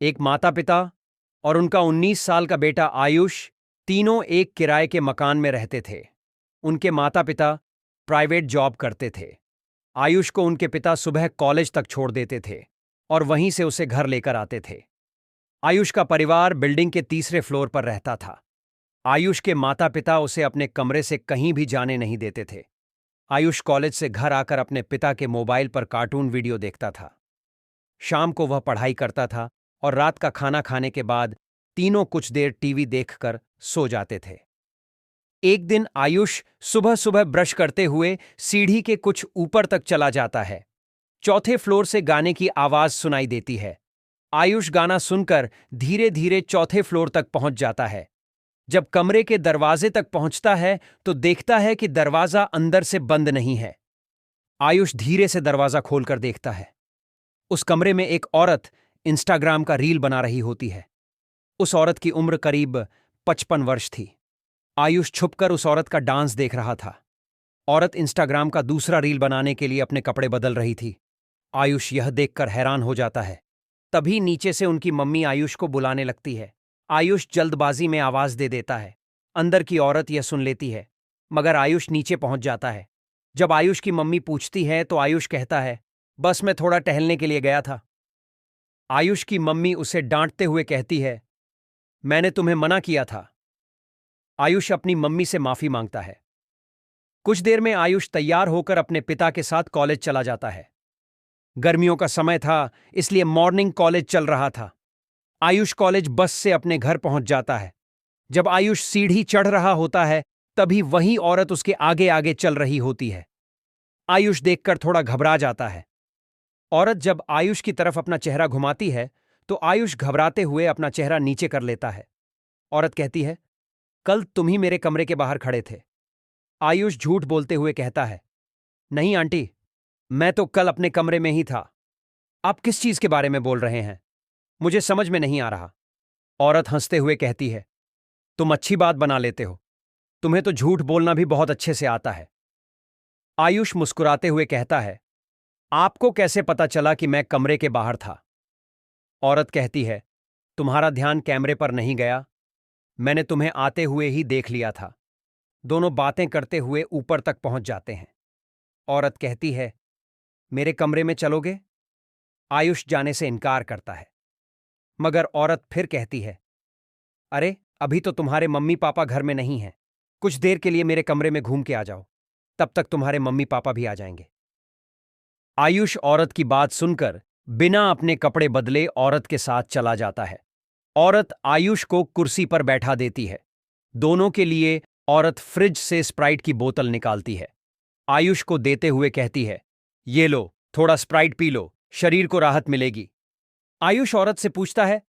एक माता पिता और उनका 19 साल का बेटा आयुष तीनों एक किराए के मकान में रहते थे। उनके माता पिता प्राइवेट जॉब करते थे। आयुष को उनके पिता सुबह कॉलेज तक छोड़ देते थे और वहीं से उसे घर लेकर आते थे। आयुष का परिवार बिल्डिंग के तीसरे फ्लोर पर रहता था। आयुष के माता पिता उसे अपने कमरे से कहीं भी जाने नहीं देते थे। आयुष कॉलेज से घर आकर अपने पिता के मोबाइल पर कार्टून वीडियो देखता था। शाम को वह पढ़ाई करता था और रात का खाना खाने के बाद तीनों कुछ देर टीवी देखकर सो जाते थे। एक दिन आयुष सुबह सुबह ब्रश करते हुए सीढ़ी के कुछ ऊपर तक चला जाता है। चौथे फ्लोर से गाने की आवाज सुनाई देती है। आयुष गाना सुनकर धीरे धीरे चौथे फ्लोर तक पहुंच जाता है। जब कमरे के दरवाजे तक पहुंचता है तो देखता है कि दरवाजा अंदर से बंद नहीं है। आयुष धीरे से दरवाजा खोलकर देखता है। उस कमरे में एक औरत इंस्टाग्राम का रील बना रही होती है। उस औरत की उम्र करीब 55 वर्ष थी। आयुष छुपकर उस औरत का डांस देख रहा था। औरत इंस्टाग्राम का दूसरा रील बनाने के लिए अपने कपड़े बदल रही थी। आयुष यह देखकर हैरान हो जाता है। तभी नीचे से उनकी मम्मी आयुष को बुलाने लगती है। आयुष जल्दबाजी में आवाज दे देता है। अंदर की औरत यह सुन लेती है, मगर आयुष नीचे पहुंच जाता है। जब आयुष की मम्मी पूछती है तो आयुष कहता है, बस मैं थोड़ा टहलने के लिए गया था। आयुष की मम्मी उसे डांटते हुए कहती है, मैंने तुम्हें मना किया था। आयुष अपनी मम्मी से माफी मांगता है। कुछ देर में आयुष तैयार होकर अपने पिता के साथ कॉलेज चला जाता है। गर्मियों का समय था, इसलिए मॉर्निंग कॉलेज चल रहा था। आयुष कॉलेज बस से अपने घर पहुंच जाता है। जब आयुष सीढ़ी चढ़ रहा होता है तभी वही औरत उसके आगे आगे चल रही होती है। आयुष देखकर थोड़ा घबरा जाता है। औरत जब आयुष की तरफ अपना चेहरा घुमाती है तो आयुष घबराते हुए अपना चेहरा नीचे कर लेता है। औरत कहती है, कल तुम ही मेरे कमरे के बाहर खड़े थे। आयुष झूठ बोलते हुए कहता है, नहीं आंटी, मैं तो कल अपने कमरे में ही था। आप किस चीज के बारे में बोल रहे हैं? मुझे समझ में नहीं आ रहा। औरत हंसते हुए कहती है, तुम अच्छी बात बना लेते हो। तुम्हें तो झूठ बोलना भी बहुत अच्छे से आता है। आयुष मुस्कुराते हुए कहता है, आपको कैसे पता चला कि मैं कमरे के बाहर था? औरत कहती है, तुम्हारा ध्यान कैमरे पर नहीं गया, मैंने तुम्हें आते हुए ही देख लिया था। दोनों बातें करते हुए ऊपर तक पहुंच जाते हैं। औरत कहती है, मेरे कमरे में चलोगे? आयुष जाने से इनकार करता है, मगर औरत फिर कहती है, अरे अभी तो तुम्हारे मम्मी पापा घर में नहीं हैं। कुछ देर के लिए मेरे कमरे में घूम के आ जाओ, तब तक तुम्हारे मम्मी पापा भी आ जाएंगे। आयुष औरत की बात सुनकर बिना अपने कपड़े बदले औरत के साथ चला जाता है। औरत आयुष को कुर्सी पर बैठा देती है। दोनों के लिए औरत फ्रिज से स्प्राइट की बोतल निकालती है। आयुष को देते हुए कहती है, ये लो, थोड़ा स्प्राइट पी लो, शरीर को राहत मिलेगी। आयुष औरत से पूछता है,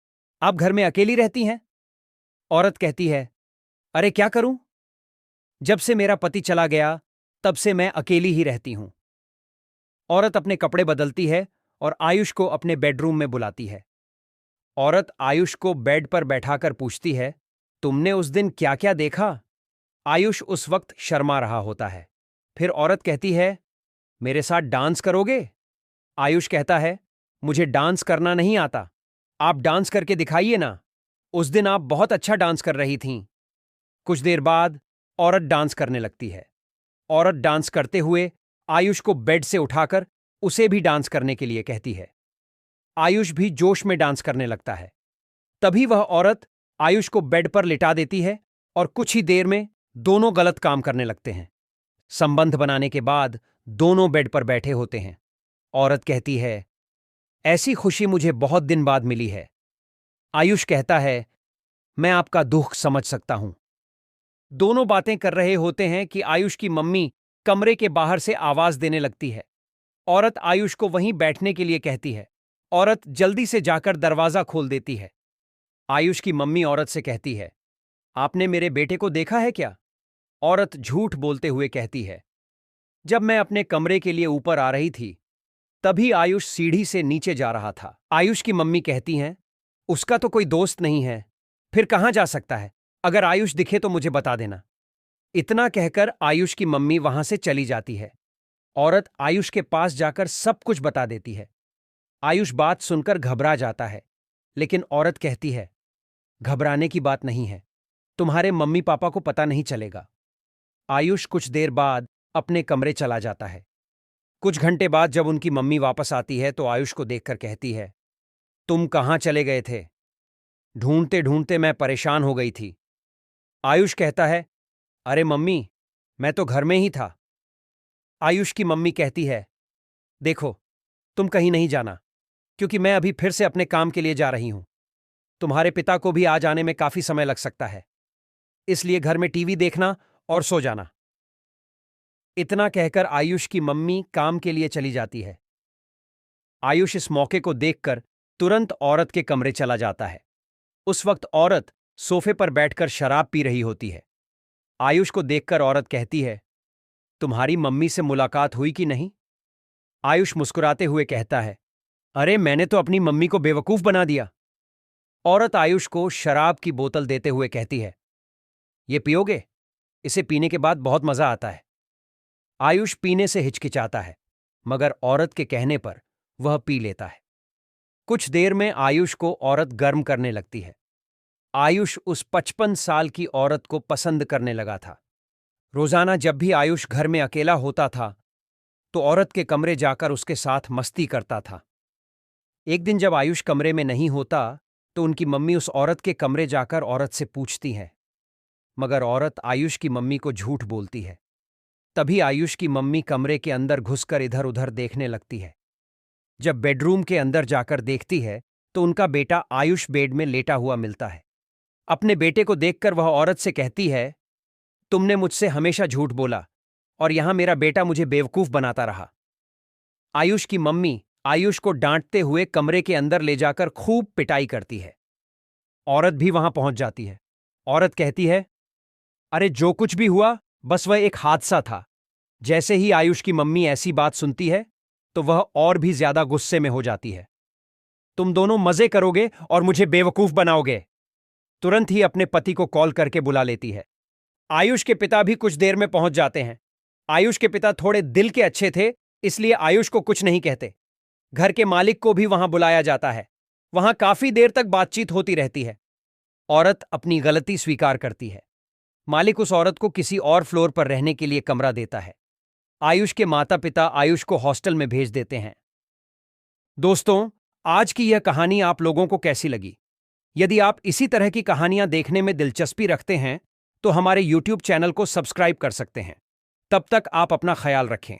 आप घर में अकेली रहती हैं? औरत कहती है, अरे क्या करूं? जब से मेरा पति चला गया तब से मैं अकेली ही रहती हूं। औरत अपने कपड़े बदलती है और आयुष को अपने बेडरूम में बुलाती है। औरत आयुष को बेड पर बैठाकर पूछती है, तुमने उस दिन क्या क्या देखा? आयुष उस वक्त शर्मा रहा होता है। फिर औरत कहती है, मेरे साथ डांस करोगे? आयुष कहता है, मुझे डांस करना नहीं आता। आप डांस करके दिखाइए ना। उस दिन आप बहुत अच्छा डांस कर रही थीं। कुछ देर बाद औरत डांस करने लगती है। औरत डांस करते हुए आयुष को बेड से उठाकर उसे भी डांस करने के लिए कहती है। आयुष भी जोश में डांस करने लगता है। तभी वह औरत आयुष को बेड पर लिटा देती है और कुछ ही देर में दोनों गलत काम करने लगते हैं। संबंध बनाने के बाद दोनों बेड पर बैठे होते हैं। औरत कहती है, ऐसी खुशी मुझे बहुत दिन बाद मिली है। आयुष कहता है, मैं आपका दुख समझ सकता हूं। दोनों बातें कर रहे होते हैं कि आयुष की मम्मी कमरे के बाहर से आवाज देने लगती है। औरत आयुष को वहीं बैठने के लिए कहती है। औरत जल्दी से जाकर दरवाजा खोल देती है। आयुष की मम्मी औरत से कहती है, आपने मेरे बेटे को देखा है क्या? औरत झूठ बोलते हुए कहती है, जब मैं अपने कमरे के लिए ऊपर आ रही थी तभी आयुष सीढ़ी से नीचे जा रहा था। आयुष की मम्मी कहती हैं, उसका तो कोई दोस्त नहीं है, फिर कहां जा सकता है? अगर आयुष दिखे तो मुझे बता देना। इतना कहकर आयुष की मम्मी वहां से चली जाती है। औरत आयुष के पास जाकर सब कुछ बता देती है। आयुष बात सुनकर घबरा जाता है। लेकिन औरत कहती है, घबराने की बात नहीं है, तुम्हारे मम्मी पापा को पता नहीं चलेगा। आयुष कुछ देर बाद अपने कमरे चला जाता है। कुछ घंटे बाद जब उनकी मम्मी वापस आती है तो आयुष को देखकर कहती है, तुम कहाँ चले गए थे? ढूंढते ढूंढते मैं परेशान हो गई थी। आयुष कहता है, अरे मम्मी, मैं तो घर में ही था। आयुष की मम्मी कहती है, देखो, तुम कहीं नहीं जाना, क्योंकि मैं अभी फिर से अपने काम के लिए जा रही हूं। तुम्हारे पिता को भी आ जाने में काफी समय लग सकता है, इसलिए घर में टीवी देखना और सो जाना। इतना कहकर आयुष की मम्मी काम के लिए चली जाती है। आयुष इस मौके को देखकर तुरंत औरत के कमरे चला जाता है। उस वक्त औरत सोफे पर बैठकर शराब पी रही होती है। आयुष को देखकर औरत कहती है, तुम्हारी मम्मी से मुलाकात हुई कि नहीं? आयुष मुस्कुराते हुए कहता है, अरे मैंने तो अपनी मम्मी को बेवकूफ बना दिया। औरत आयुष को शराब की बोतल देते हुए कहती है, ये पियोगे? इसे पीने के बाद बहुत मजा आता है। आयुष पीने से हिचकिचाता है, मगर औरत के कहने पर वह पी लेता है। कुछ देर में आयुष को औरत गर्म करने लगती है। आयुष उस 55 साल की औरत को पसंद करने लगा था। रोजाना जब भी आयुष घर में अकेला होता था तो औरत के कमरे जाकर उसके साथ मस्ती करता था। एक दिन जब आयुष कमरे में नहीं होता तो उनकी मम्मी उस औरत के कमरे जाकर औरत से पूछती है, मगर औरत आयुष की मम्मी को झूठ बोलती है। तभी आयुष की मम्मी कमरे के अंदर घुसकर इधर उधर देखने लगती है। जब बेडरूम के अंदर जाकर देखती है तो उनका बेटा आयुष बेड में लेटा हुआ मिलता है। अपने बेटे को देखकर वह औरत से कहती है, तुमने मुझसे हमेशा झूठ बोला और यहां मेरा बेटा मुझे बेवकूफ बनाता रहा। आयुष की मम्मी आयुष को डांटते हुए कमरे के अंदर ले जाकर खूब पिटाई करती है। औरत भी वहां पहुंच जाती है। औरत कहती है, अरे जो कुछ भी हुआ बस वह एक हादसा था। जैसे ही आयुष की मम्मी ऐसी बात सुनती है तो वह और भी ज्यादा गुस्से में हो जाती है। तुम दोनों मजे करोगे और मुझे बेवकूफ बनाओगे। तुरंत ही अपने पति को कॉल करके बुला लेती है। आयुष के पिता भी कुछ देर में पहुंच जाते हैं। आयुष के पिता थोड़े दिल के अच्छे थे, इसलिए आयुष को कुछ नहीं कहते। घर के मालिक को भी वहां बुलाया जाता है। वहां काफी देर तक बातचीत होती रहती है। औरत अपनी गलती स्वीकार करती है। मालिक उस औरत को किसी और फ्लोर पर रहने के लिए कमरा देता है। आयुष के माता पिता आयुष को हॉस्टल में भेज देते हैं। दोस्तों, आज की यह कहानी आप लोगों को कैसी लगी? यदि आप इसी तरह की कहानियां देखने में दिलचस्पी रखते हैं तो हमारे YouTube चैनल को सब्सक्राइब कर सकते हैं। तब तक आप अपना ख्याल रखें।